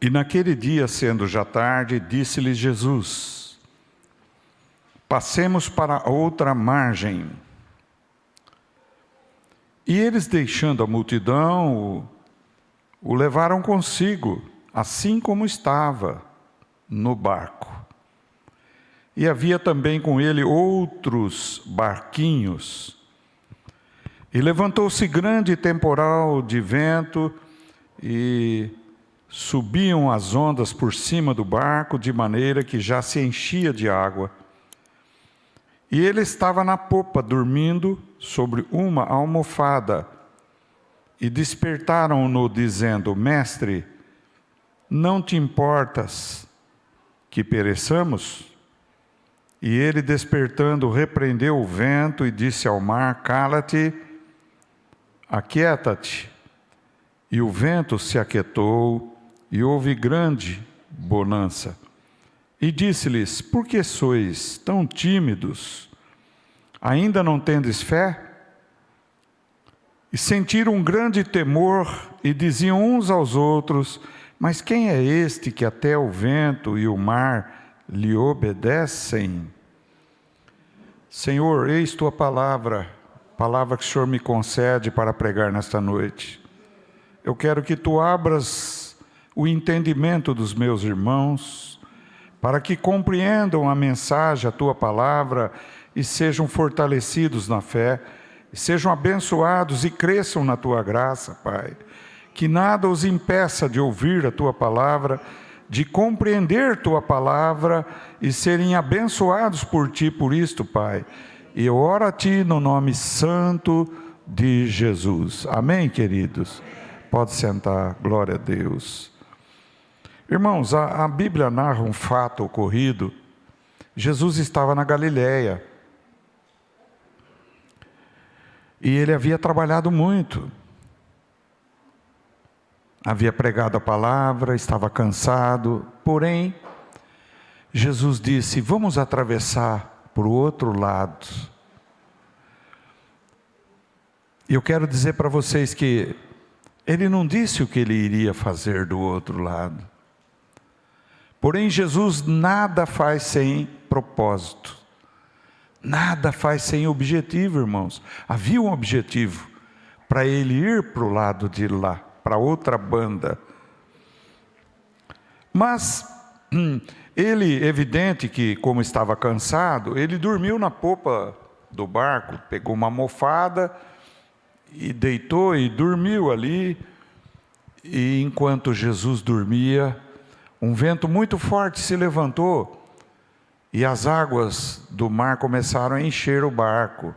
E naquele dia, sendo já tarde, disse-lhes Jesus: passemos para outra margem. E eles, deixando a multidão, o levaram consigo, assim como estava no barco. E havia também com ele outros barquinhos. E levantou-se grande temporal de vento, e subiam as ondas por cima do barco, de maneira que já se enchia de água. E ele estava na popa, dormindo sobre uma almofada. E despertaram-no, dizendo: Mestre, não te importas que pereçamos? E ele, despertando, repreendeu o vento e disse ao mar: Cala-te, aquieta-te. E o vento se aquietou, e houve grande bonança. E disse-lhes: Por que sois tão tímidos? Ainda não tendes fé? E sentiram um grande temor, e diziam uns aos outros: Mas quem é este que até o vento e o mar lhe obedecem? Senhor, eis tua palavra que o Senhor me concede para pregar nesta noite. Eu quero que tu abras o entendimento dos meus irmãos, para que compreendam a mensagem, a tua palavra, e sejam fortalecidos na fé, e sejam abençoados e cresçam na tua graça, Pai. Que nada os impeça de ouvir a tua palavra, de compreender tua palavra e serem abençoados por ti por isto, Pai. E eu oro a ti no nome santo de Jesus. Amém, queridos? Pode sentar, glória a Deus. Irmãos, a Bíblia narra um fato ocorrido. Jesus estava na Galileia. E ele havia trabalhado muito. Havia pregado a palavra, estava cansado. Porém, Jesus disse: vamos atravessar para o outro lado. E eu quero dizer para vocês que ele não disse o que ele iria fazer do outro lado. Porém, Jesus nada faz sem propósito. Nada faz sem objetivo, irmãos. Havia um objetivo para ele ir para o lado de lá, para outra banda. Mas ele, evidente que como estava cansado, ele dormiu na popa do barco, pegou uma almofada e deitou e dormiu ali. E enquanto Jesus dormia, um vento muito forte se levantou e as águas do mar começaram a encher o barco.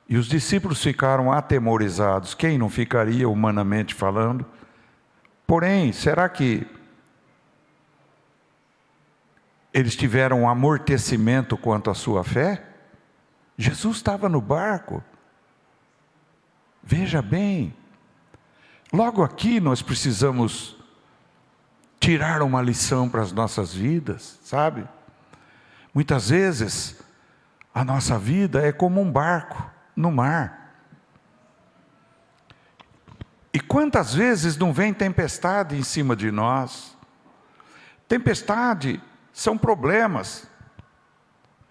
E os discípulos ficaram atemorizados. Quem não ficaria, humanamente falando? Porém, será que eles tiveram um amortecimento quanto à sua fé? Jesus estava no barco. Veja bem, logo aqui nós precisamos tirar uma lição para as nossas vidas, sabe? Muitas vezes a nossa vida é como um barco no mar. E quantas vezes não vem tempestade em cima de nós? Tempestade são problemas.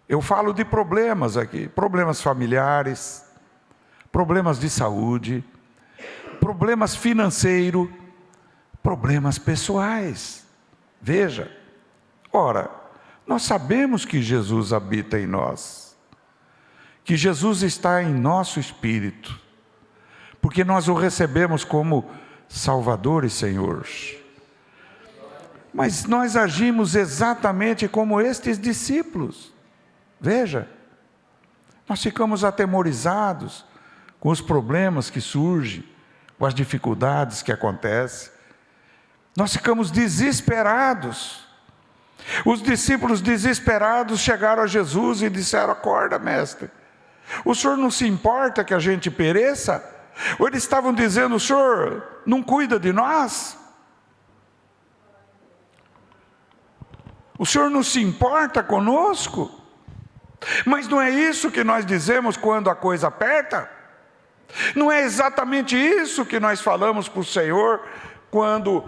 Eu falo de problemas aqui, problemas familiares, problemas de saúde, problemas financeiros, problemas pessoais. Veja, ora, nós sabemos que Jesus habita em nós, que Jesus está em nosso espírito, porque nós o recebemos como Salvador e Senhor. Mas nós agimos exatamente como estes discípulos. Veja, nós ficamos atemorizados com os problemas que surgem, com as dificuldades que acontecem. Nós ficamos desesperados. Os discípulos desesperados chegaram a Jesus e disseram: acorda, mestre, o senhor não se importa que a gente pereça? Ou eles estavam dizendo: o senhor não cuida de nós? O senhor não se importa conosco? Mas não é isso que nós dizemos quando a coisa aperta? Não é exatamente isso que nós falamos para o Senhor quando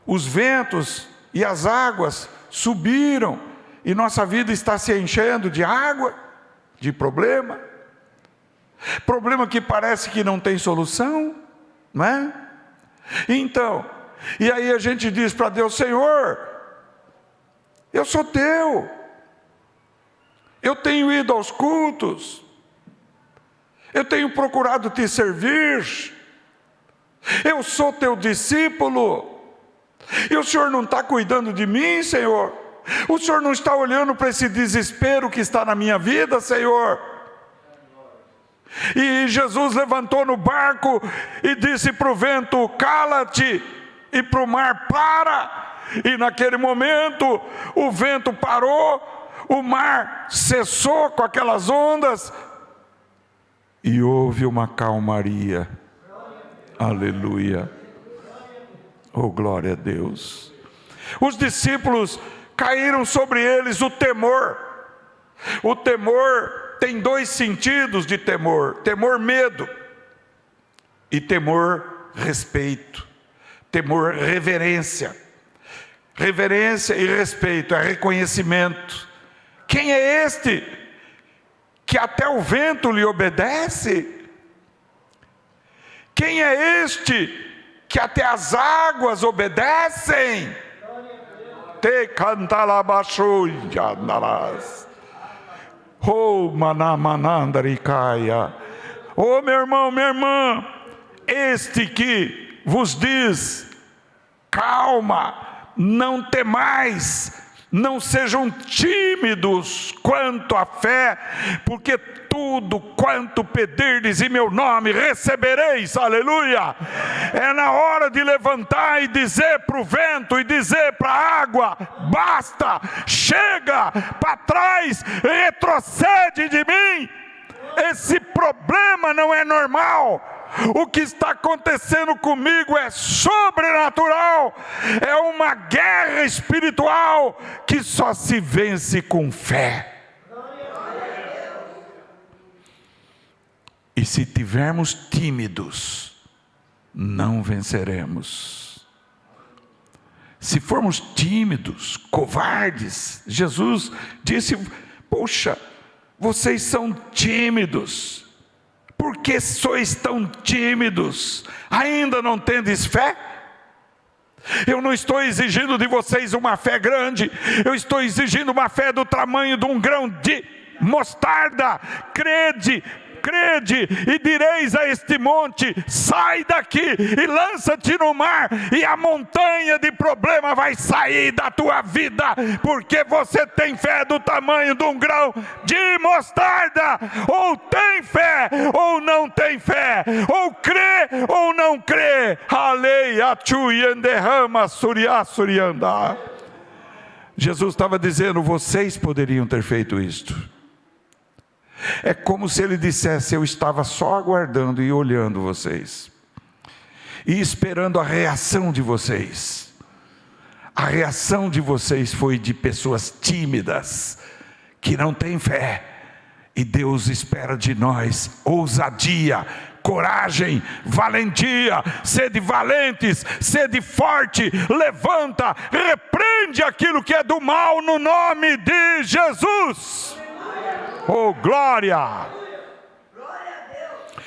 os ventos e as águas subiram e nossa vida está se enchendo de água, de problema que parece que não tem solução, não é? Então, e aí a gente diz para Deus: Senhor, eu sou teu, eu tenho ido aos cultos, eu tenho procurado te servir, eu sou teu discípulo, e o Senhor não está cuidando de mim, Senhor? O Senhor não está olhando para esse desespero que está na minha vida, Senhor? E Jesus levantou no barco e disse para o vento: cala-te, e para o mar: para. E naquele momento o vento parou, o mar cessou com aquelas ondas e houve uma calmaria. Aleluia. Oh, glória a Deus. Os discípulos, caíram sobre eles o temor. O temor tem dois sentidos de temor: temor, medo, e temor, respeito. Temor, reverência. Reverência e respeito é reconhecimento. Quem é este que até o vento lhe obedece? Quem é este que até as águas obedecem? Te cantalabashuia andarás. Oh, manamanandaricaya. Oh, meu irmão, minha irmã, este que vos diz: calma, não temais, não sejam tímidos quanto à fé, porque tudo quanto pedirdes em meu nome recebereis. Aleluia. É na hora de levantar e dizer para o vento e dizer para a água: basta, chega, para trás, retrocede de mim. Esse problema não é normal. O que está acontecendo comigo é sobrenatural. É uma guerra espiritual que só se vence com fé. E se tivermos tímidos, não venceremos. Se formos tímidos, covardes, Jesus disse: poxa, vocês são tímidos. Por que sois tão tímidos? Ainda não tendes fé? Eu não estou exigindo de vocês uma fé grande, eu estou exigindo uma fé do tamanho de um grão de mostarda. Crede, e direis a este monte: sai daqui e lança-te no mar, e a montanha de problema vai sair da tua vida, porque você tem fé do tamanho de um grão de mostarda. Ou tem fé ou não tem fé, ou crê ou não crê. Jesus estava dizendo: vocês poderiam ter feito isto. É como se ele dissesse: eu estava só aguardando e olhando vocês, e esperando a reação de vocês. A reação de vocês foi de pessoas tímidas, que não têm fé. E Deus espera de nós ousadia, coragem, valentia. Sede valentes, sede forte, levanta, repreende aquilo que é do mal no nome de Jesus. Oh, glória!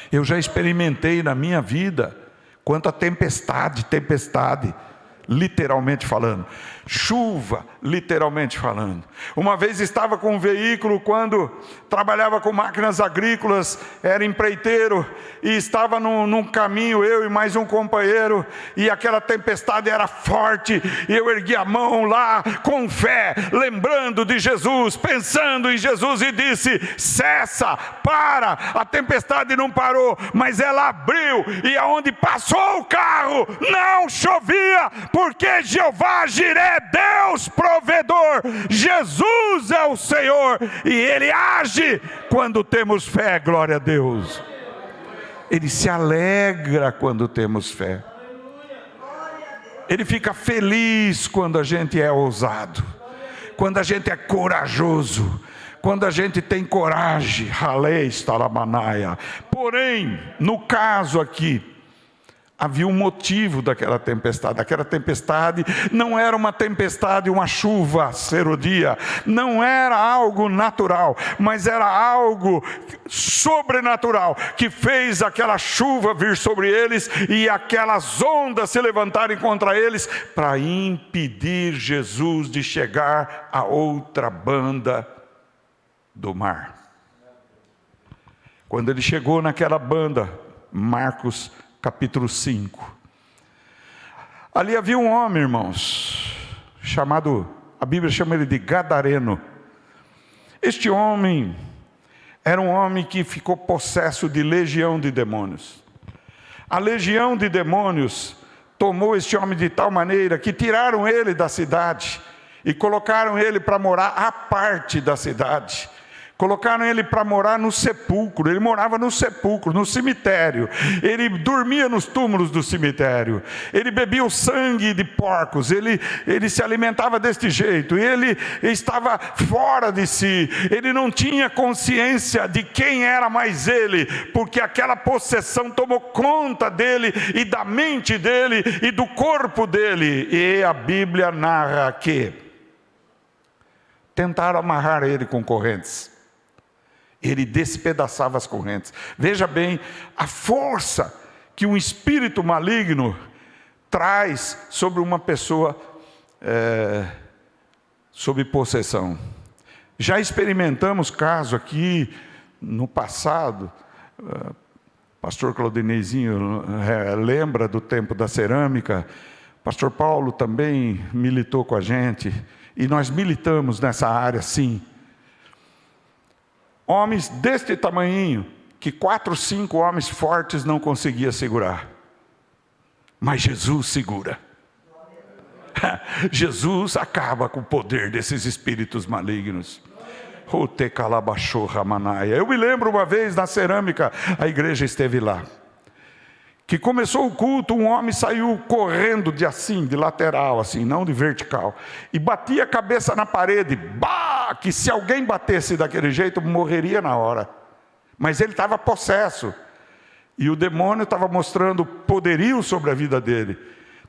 Eu já experimentei na minha vida quanta tempestade, literalmente falando, chuva, literalmente falando. Uma vez estava com um veículo, quando trabalhava com máquinas agrícolas, era empreiteiro, e estava num caminho, eu e mais um companheiro, e aquela tempestade era forte, e eu ergui a mão lá, com fé, lembrando de Jesus, pensando em Jesus, e disse: cessa, para. A tempestade não parou, mas ela abriu, e aonde passou o carro, não chovia, porque Jeová Jiré, Deus provedor, Jesus é o Senhor, e Ele age quando temos fé. Glória a Deus. Ele se alegra quando temos fé. Ele fica feliz quando a gente é ousado, quando a gente é corajoso, quando a gente tem coragem. Porém, no caso aqui, havia um motivo daquela tempestade. Aquela tempestade não era uma tempestade, uma chuva serodia, não era algo natural, mas era algo sobrenatural, que fez aquela chuva vir sobre eles e aquelas ondas se levantarem contra eles, para impedir Jesus de chegar a outra banda do mar. Quando ele chegou naquela banda, Marcos capítulo 5. Ali havia um homem, irmãos, chamado, a Bíblia chama ele de Gadareno. Este homem era um homem que ficou possesso de legião de demônios. A legião de demônios tomou este homem de tal maneira que tiraram ele da cidade e colocaram ele para morar à parte da cidade. Colocaram ele para morar no sepulcro. Ele morava no sepulcro, no cemitério. Ele dormia nos túmulos do cemitério. Ele bebia o sangue de porcos. Ele se alimentava deste jeito. Ele estava fora de si. Ele não tinha consciência de quem era mais ele, porque aquela possessão tomou conta dele e da mente dele e do corpo dele. E a Bíblia narra que tentaram amarrar ele com correntes. Ele despedaçava as correntes. Veja bem a força que um espírito maligno traz sobre uma pessoa sob possessão. Já experimentamos caso aqui no passado. Pastor Claudinezinho lembra do tempo da cerâmica. Pastor Paulo também militou com a gente. E nós militamos nessa área, sim. Homens deste tamanhinho, que 4, 5 homens fortes não conseguiam segurar. Mas Jesus segura. Jesus acaba com o poder desses espíritos malignos. Eu me lembro uma vez na cerâmica, a igreja esteve lá, que começou o culto, um homem saiu correndo de lateral, assim, não de vertical, e batia a cabeça na parede, que se alguém batesse daquele jeito, morreria na hora. Mas ele estava possesso, e o demônio estava mostrando poderio sobre a vida dele.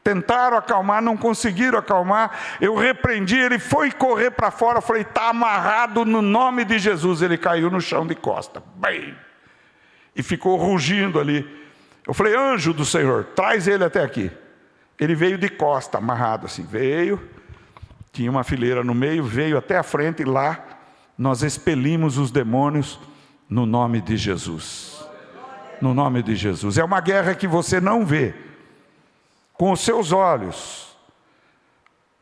Tentaram acalmar, não conseguiram acalmar. Eu repreendi, ele foi correr para fora, falei, está amarrado no nome de Jesus. Ele caiu no chão de costa, bem, e ficou rugindo ali. Eu falei, anjo do Senhor, traz ele até aqui. Ele veio de costa, amarrado assim, veio, tinha uma fileira no meio, veio até a frente, e lá nós expelimos os demônios no nome de Jesus. No nome de Jesus. É uma guerra que você não vê com os seus olhos,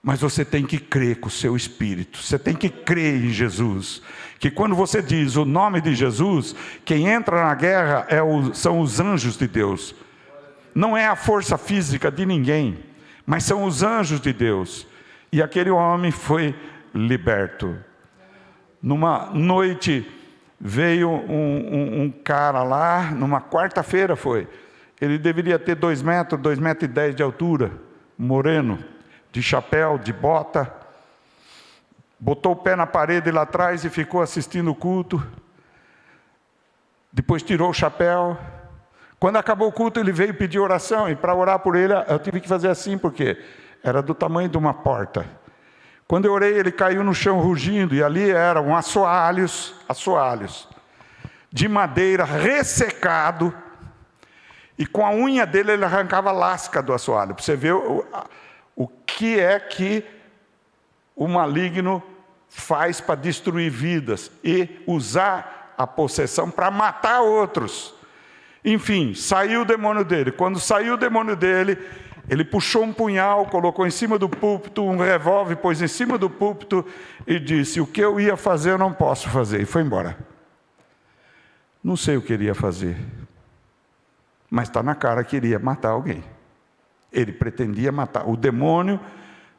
mas você tem que crer com o seu espírito. Você tem que crer em Jesus, que quando você diz o nome de Jesus, quem entra na guerra são os anjos de Deus. Não é a força física de ninguém, mas são os anjos de Deus. E aquele homem foi liberto. Numa noite veio um cara lá, numa quarta-feira foi. Ele deveria ter 2 metros, 2,10 metros de altura, moreno, de chapéu, de bota. Botou o pé na parede lá atrás e ficou assistindo o culto. Depois tirou o chapéu. Quando acabou o culto, ele veio pedir oração. E para orar por ele, eu tive que fazer assim, porque era do tamanho de uma porta. Quando eu orei, ele caiu no chão rugindo. E ali eram assoalhos de madeira, ressecado. E com a unha dele, ele arrancava a lasca do assoalho. Para você ver o que é que o maligno faz para destruir vidas e usar a possessão para matar outros. Enfim, saiu o demônio dele. Quando saiu o demônio dele, ele puxou um punhal, colocou em cima do púlpito, um revólver, pôs em cima do púlpito e disse, o que eu ia fazer eu não posso fazer. E foi embora. Não sei o que ele ia fazer, mas está na cara que ele ia matar alguém. Ele pretendia matar. O demônio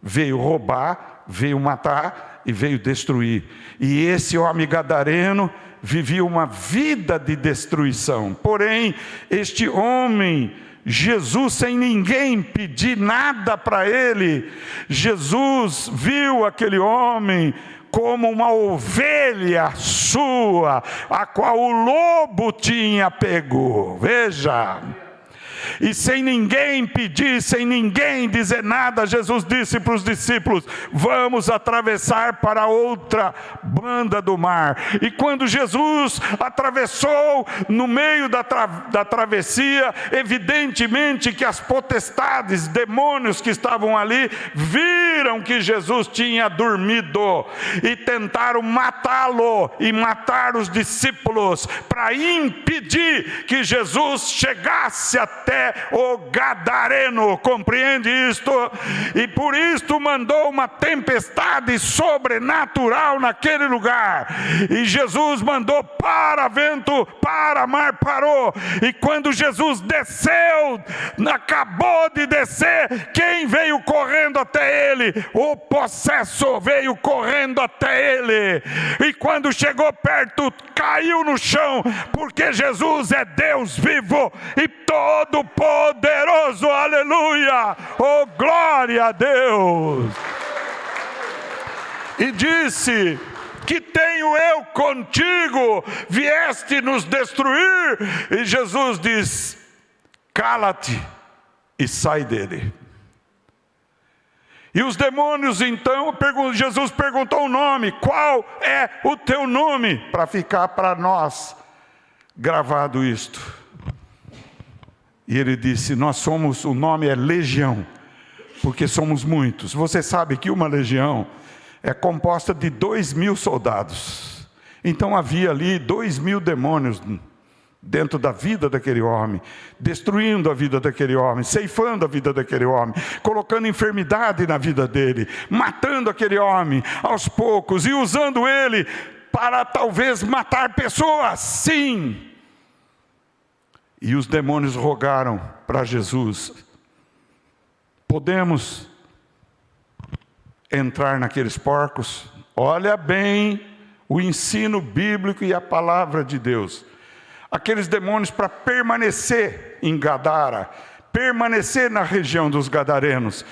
veio roubar, veio matar e veio destruir. E esse homem gadareno vivia uma vida de destruição. Porém, este homem, Jesus, sem ninguém pedir nada para ele, Jesus viu aquele homem como uma ovelha sua, a qual o lobo tinha pego. Veja, E sem ninguém pedir, sem ninguém dizer nada, Jesus disse para os discípulos: vamos atravessar para outra banda do mar. E quando Jesus atravessou no meio da travessia, evidentemente que as potestades, demônios que estavam ali, viram que Jesus tinha dormido e tentaram matá-lo e matar os discípulos para impedir que Jesus chegasse até o Gadareno. Compreende isto? E por isto mandou uma tempestade sobrenatural naquele lugar. E Jesus mandou: para vento, para mar, parou. E quando Jesus desceu, acabou de descer, quem veio correndo até ele? O possesso veio correndo até ele. E quando chegou perto, caiu no chão, porque Jesus é Deus vivo e todo poderoso. Aleluia! Oh, glória a Deus! E disse: que tenho eu contigo? Vieste nos destruir? E Jesus diz: cala-te e sai dele. E os demônios então, Jesus perguntou o nome: qual é o teu nome? Para ficar para nós gravado isto. E ele disse: nós somos, o nome é Legião, porque somos muitos. Você sabe que uma legião é composta de 2.000 soldados. Então havia ali 2.000 demônios dentro da vida daquele homem, destruindo a vida daquele homem, ceifando a vida daquele homem, colocando enfermidade na vida dele, matando aquele homem aos poucos e usando ele para talvez matar pessoas. Sim. E os demônios rogaram para Jesus: podemos entrar naqueles porcos? Olha bem o ensino bíblico e a palavra de Deus. Aqueles demônios, para permanecer em Gadara, permanecer na região dos Gadarenos,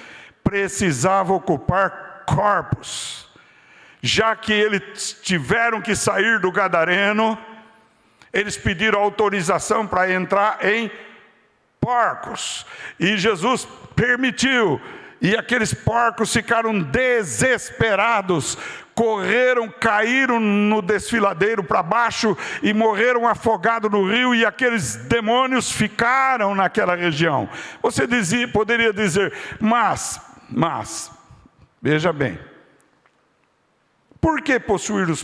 precisavam ocupar corpos. Já que eles tiveram que sair do Gadareno, eles pediram autorização para entrar em porcos. E Jesus permitiu. E aqueles porcos ficaram desesperados, correram, caíram no desfiladeiro para baixo e morreram afogados no rio, e aqueles demônios ficaram naquela região. Você poderia dizer: mas, veja bem, por que possuir os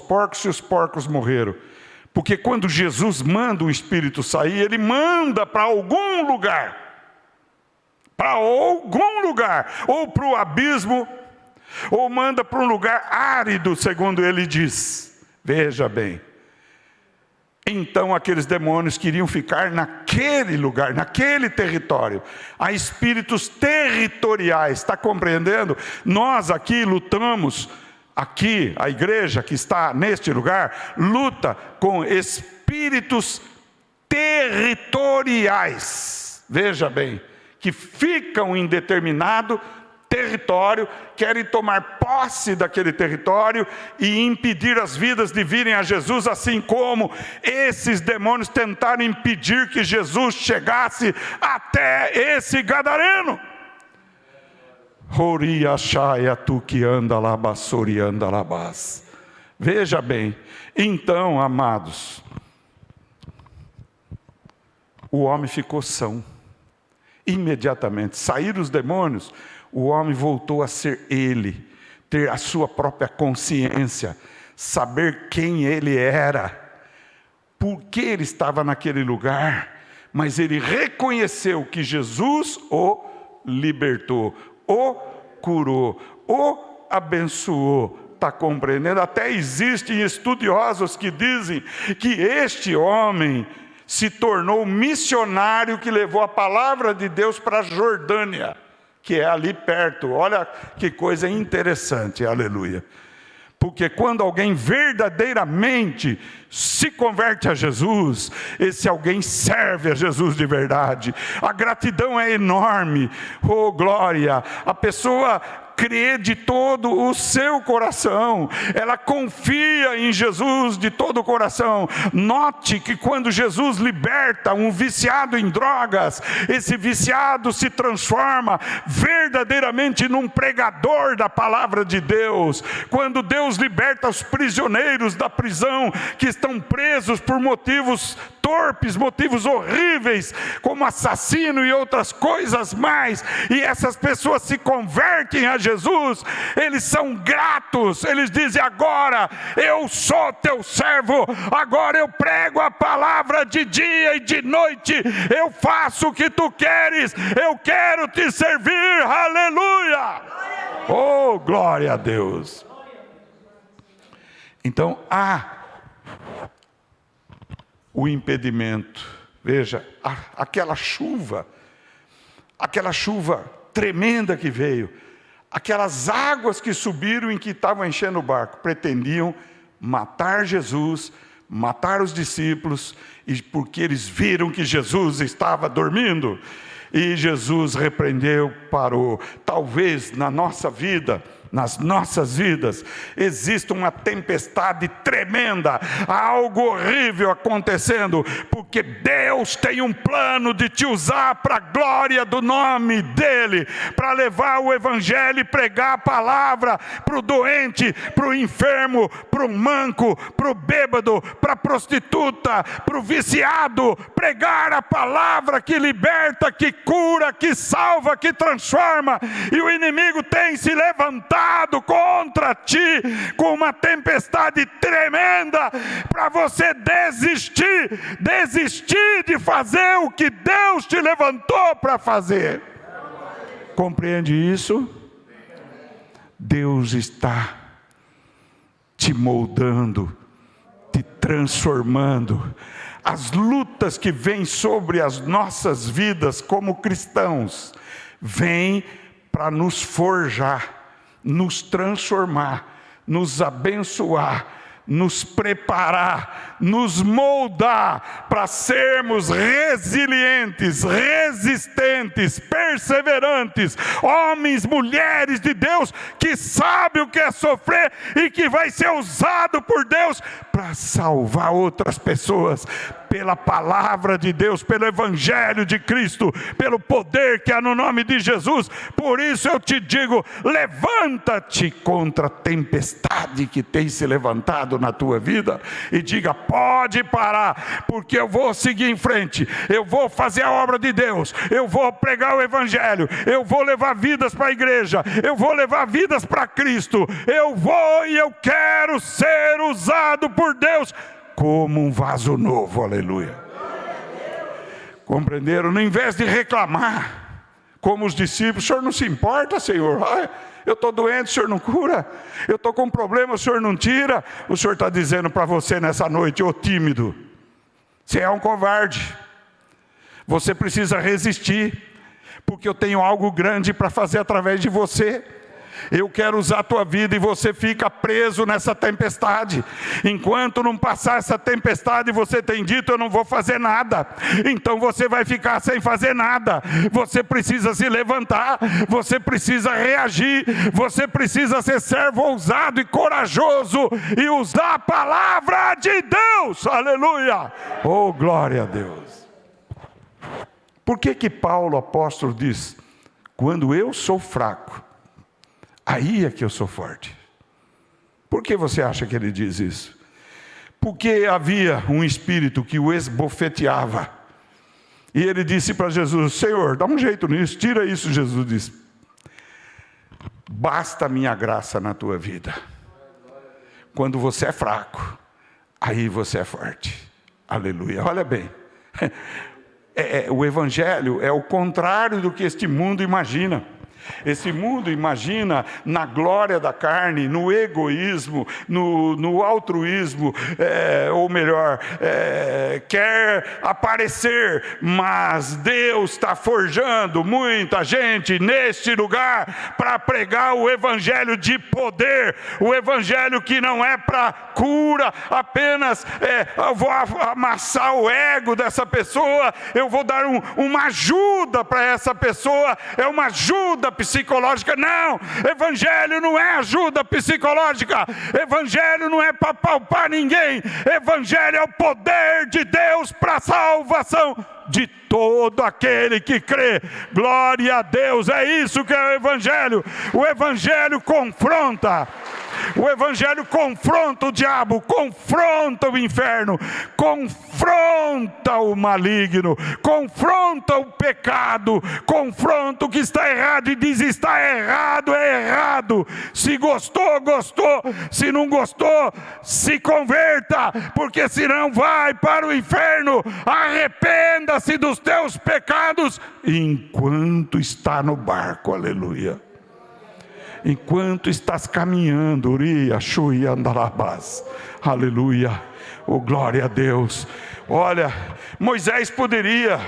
porcos se os porcos morreram? Porque quando Jesus manda o espírito sair, ele manda para algum lugar. Para algum lugar, ou para o abismo, ou manda para um lugar árido, segundo ele diz. Veja bem. Então aqueles demônios queriam ficar naquele lugar, naquele território. Há espíritos territoriais, está compreendendo? Nós aqui lutamos, aqui a igreja que está neste lugar, luta com espíritos territoriais. Veja bem. Que ficam em determinado território, querem tomar posse daquele território e impedir as vidas de virem a Jesus, assim como esses demônios tentaram impedir que Jesus chegasse até esse Gadareno. Veja bem, então, amados, o homem ficou são. Imediatamente, saíram os demônios, o homem voltou a ser ele, ter a sua própria consciência, saber quem ele era, por que ele estava naquele lugar, mas ele reconheceu que Jesus o libertou, o curou, o abençoou. Está compreendendo? Até existem estudiosos que dizem que este homem se tornou missionário que levou a palavra de Deus para a Jordânia, que é ali perto. Olha que coisa interessante, aleluia. Porque quando alguém verdadeiramente se converte a Jesus, esse alguém serve a Jesus de verdade. A gratidão é enorme. Oh, glória! A pessoa crê de todo o seu coração, ela confia em Jesus de todo o coração. Note que quando Jesus liberta um viciado em drogas, esse viciado se transforma verdadeiramente num pregador da palavra de Deus. Quando Deus liberta os prisioneiros da prisão, que estão presos por motivos torpes, motivos horríveis, como assassino e outras coisas mais, e essas pessoas se convertem a Jesus, eles são gratos, eles dizem: agora eu sou teu servo, agora eu prego a palavra de dia e de noite, eu faço o que tu queres, eu quero te servir, aleluia! Oh, glória a Deus! Então há o impedimento. Veja, aquela chuva tremenda que veio, aquelas águas que subiram, em que estavam enchendo o barco, pretendiam matar Jesus, matar os discípulos, e porque eles viram que Jesus estava dormindo, e Jesus repreendeu, parou. Talvez na nossa vida, nas nossas vidas, existe uma tempestade tremenda, algo horrível acontecendo, porque Deus tem um plano de te usar para a glória do nome dEle, para levar o Evangelho e pregar a palavra para o doente, para o enfermo, para o manco, para o bêbado, para a prostituta, para o viciado, pregar a palavra que liberta, que cura, que salva, que transforma. E o inimigo tem se levantado contra ti com uma tempestade tremenda, para você desistir de fazer o que Deus te levantou para fazer. Compreende isso? Deus está te moldando, te transformando. As lutas que vêm sobre as nossas vidas como cristãos, vêm para nos forjar, nos transformar, nos abençoar, nos preparar, nos moldar para sermos resilientes, resistentes, perseverantes, homens, mulheres de Deus, que sabem o que é sofrer e que vai ser usado por Deus para salvar outras pessoas, pela palavra de Deus, pelo Evangelho de Cristo, pelo poder que há no nome de Jesus. Por isso eu te digo: levanta-te contra a tempestade que tem se levantado na tua vida, e diga: pode parar, porque eu vou seguir em frente, eu vou fazer a obra de Deus, eu vou pregar o Evangelho, eu vou levar vidas para a igreja, eu vou levar vidas para Cristo, eu vou e eu quero ser usado por Deus como um vaso novo, aleluia. Compreenderam? No invés de reclamar, como os discípulos: o Senhor não se importa, Senhor? Eu estou doente, o Senhor não cura? Eu estou com um problema, o Senhor não tira? O Senhor está dizendo para você nessa noite: ô tímido, você é um covarde, você precisa resistir, porque eu tenho algo grande para fazer através de você. Eu quero usar a tua vida, e você fica preso nessa tempestade. Enquanto não passar essa tempestade, você tem dito: eu não vou fazer nada. Então você vai ficar sem fazer nada. Você precisa se levantar, você precisa reagir, você precisa ser servo ousado e corajoso, e usar a palavra de Deus, aleluia. Oh, glória a Deus. Por que Paulo, apóstolo, diz: quando eu sou fraco, aí é que eu sou forte? Por que você acha que ele diz isso? Porque havia um espírito que o esbofeteava, e ele disse para Jesus: Senhor, dá um jeito nisso, tira isso. Jesus disse: basta a minha graça na tua vida. Quando você é fraco, aí você é forte, aleluia. Olha bem, o Evangelho é o contrário do que este mundo imagina. Esse mundo imagina na glória da carne, no egoísmo, no altruísmo, ou melhor, quer aparecer, mas Deus está forjando muita gente neste lugar para pregar o Evangelho de poder, o Evangelho que não é para cura apenas. Eu vou amassar o ego dessa pessoa, eu vou dar uma ajuda para essa pessoa, é uma ajuda ajuda psicológica. Não, evangelho não é ajuda psicológica, evangelho não é para palpar ninguém, evangelho é o poder de Deus para a salvação de todo aquele que crê. Glória a Deus, é isso que é o evangelho. O evangelho confronta. O evangelho confronta o diabo, confronta o inferno, confronta o maligno, confronta o pecado, confronta o que está errado e diz: está errado, é errado. Se gostou, gostou. Se não gostou, se converta, porque senão vai para o inferno. Arrependa-se dos teus pecados enquanto está no barco. Aleluia. Enquanto estás caminhando, aleluia, oh glória a Deus. Olha, Moisés poderia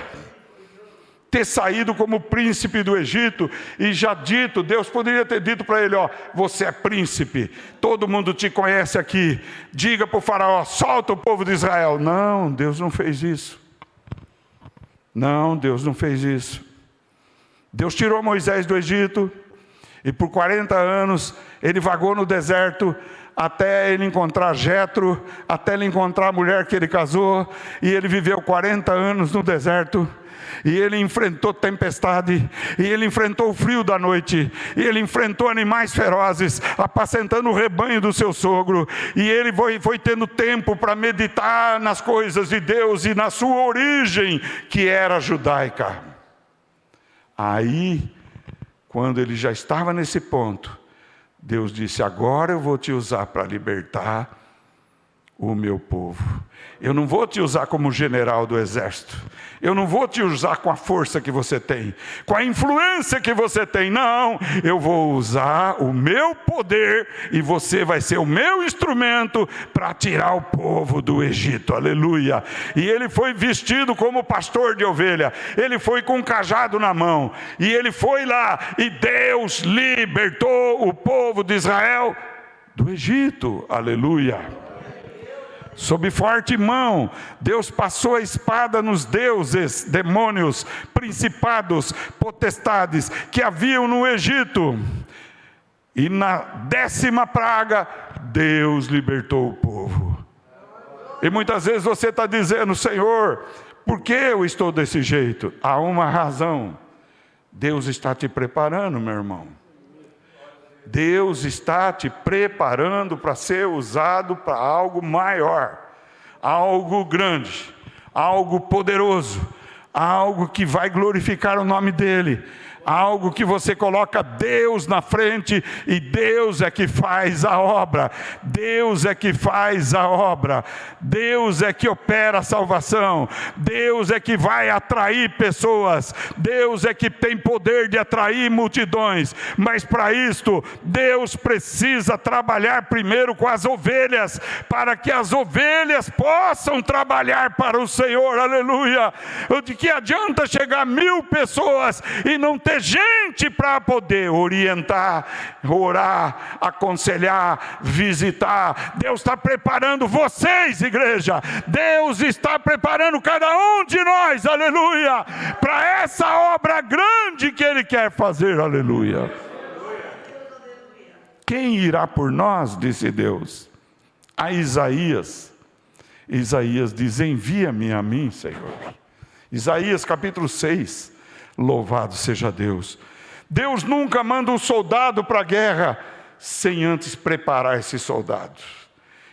ter saído como príncipe do Egito e já dito, Deus poderia ter dito para ele: ó, você é príncipe, todo mundo te conhece aqui, diga para o faraó, solta o povo de Israel. Não, Deus não fez isso. Não, Deus não fez isso. Deus tirou Moisés do Egito, e por 40 anos ele vagou no deserto, até ele encontrar Jetro, até ele encontrar a mulher que ele casou, e ele viveu 40 anos no deserto, e ele enfrentou tempestade, e ele enfrentou o frio da noite, e ele enfrentou animais ferozes, apacentando o rebanho do seu sogro, e ele foi tendo tempo para meditar nas coisas de Deus e na sua origem, que era judaica. Aí, quando ele já estava nesse ponto, Deus disse: agora eu vou te usar para libertar o meu povo. Eu não vou te usar como general do exército. Eu não vou te usar com a força que você tem, com a influência que você tem. Não, eu vou usar o meu poder e você vai ser o meu instrumento para tirar o povo do Egito. Aleluia. E ele foi vestido como pastor de ovelha. Ele foi com um cajado na mão. E ele foi lá e Deus libertou o povo de Israel do Egito. Aleluia. Sob forte mão, Deus passou a espada nos deuses, demônios, principados, potestades que haviam no Egito. E na 10ª praga, Deus libertou o povo. E muitas vezes você está dizendo: Senhor, por que eu estou desse jeito? Há uma razão. Deus está te preparando, meu irmão. Deus está te preparando para ser usado para algo maior, algo grande, algo poderoso, algo que vai glorificar o nome dEle, algo que você coloca Deus na frente e Deus é que faz a obra. Deus é que faz a obra. Deus é que opera a salvação. Deus é que vai atrair pessoas. Deus é que tem poder de atrair multidões. Mas para isto, Deus precisa trabalhar primeiro com as ovelhas, para que as ovelhas possam trabalhar para o Senhor. Aleluia. De que adianta chegar 1000 pessoas e não ter gente para poder orientar, orar, aconselhar, visitar? Deus está preparando vocês, igreja. Deus está preparando cada um de nós, aleluia, para essa obra grande que Ele quer fazer, aleluia. Quem irá por nós, disse Deus a Isaías. Isaías diz: envia-me a mim, Senhor. Isaías capítulo 6. Louvado seja Deus. Deus nunca manda um soldado para a guerra sem antes preparar esse soldado.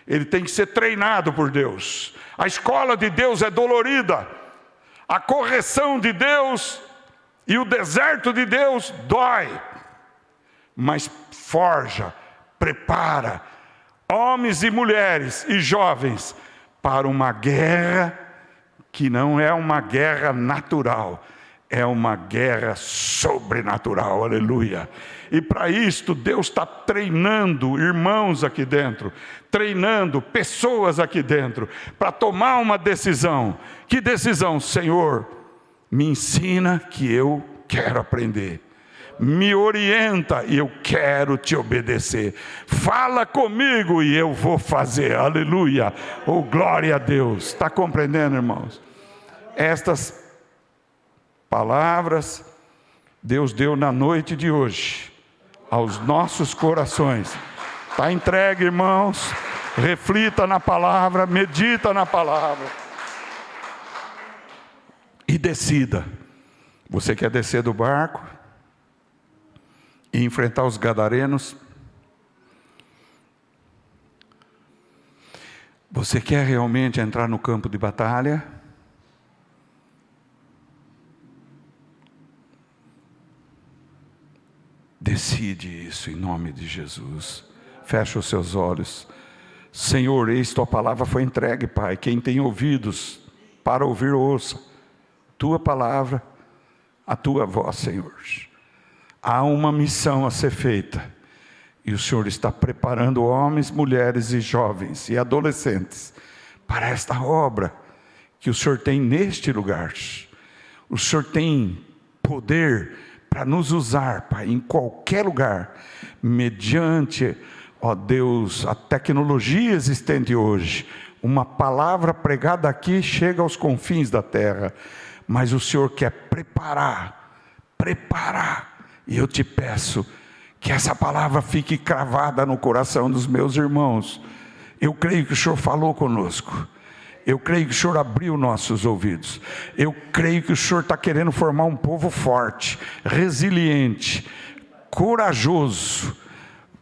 Ele tem que ser treinado por Deus. A escola de Deus é dolorida. A correção de Deus e o deserto de Deus dói. Mas forja, prepara homens e mulheres e jovens para uma guerra que não é uma guerra natural, é uma guerra sobrenatural, aleluia. E para isto Deus está treinando irmãos aqui dentro, treinando pessoas aqui dentro, para tomar uma decisão. Que decisão? Senhor, me ensina que eu quero aprender. Me orienta e eu quero te obedecer. Fala comigo e eu vou fazer, aleluia. Oh, glória a Deus. Está compreendendo, irmãos? Estas palavras Deus deu na noite de hoje aos nossos corações. Está entregue, irmãos. Reflita na palavra, medita na palavra e decida. Você quer descer do barco e enfrentar os gadarenos? Você quer realmente entrar no campo de batalha? Decide isso em nome de Jesus. Fecha os seus olhos. Senhor, eis tua palavra foi entregue, Pai. Quem tem ouvidos para ouvir, ouça. Tua palavra, a tua voz, Senhor. Há uma missão a ser feita. E o Senhor está preparando homens, mulheres e jovens e adolescentes para esta obra que o Senhor tem neste lugar. O Senhor tem poder para nos usar, Pai, em qualquer lugar, mediante, ó Deus, a tecnologia existente hoje. Uma palavra pregada aqui chega aos confins da terra, mas o Senhor quer preparar, e eu te peço que essa palavra fique cravada no coração dos meus irmãos. Eu creio que o Senhor falou conosco. Eu creio que o Senhor abriu nossos ouvidos. Eu creio que o Senhor está querendo formar um povo forte, resiliente, corajoso,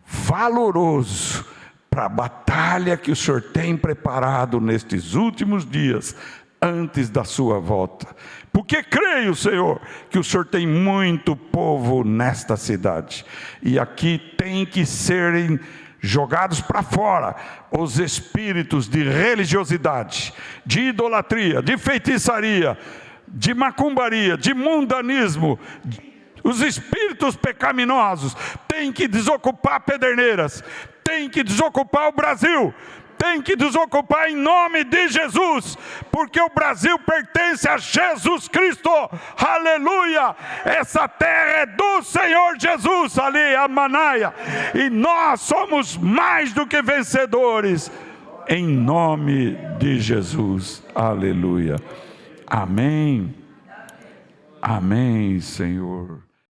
valoroso, para a batalha que o Senhor tem preparado nestes últimos dias, antes da sua volta. Porque creio, Senhor, que o Senhor tem muito povo nesta cidade. E aqui tem que serem jogados para fora os espíritos de religiosidade, de idolatria, de feitiçaria, de macumbaria, de mundanismo. Os espíritos pecaminosos têm que desocupar Pederneiras, têm que desocupar o Brasil, tem que desocupar em nome de Jesus, porque o Brasil pertence a Jesus Cristo, aleluia. Essa terra é do Senhor Jesus, ali a Manaia, e nós somos mais do que vencedores, em nome de Jesus, aleluia. Amém, amém, Senhor.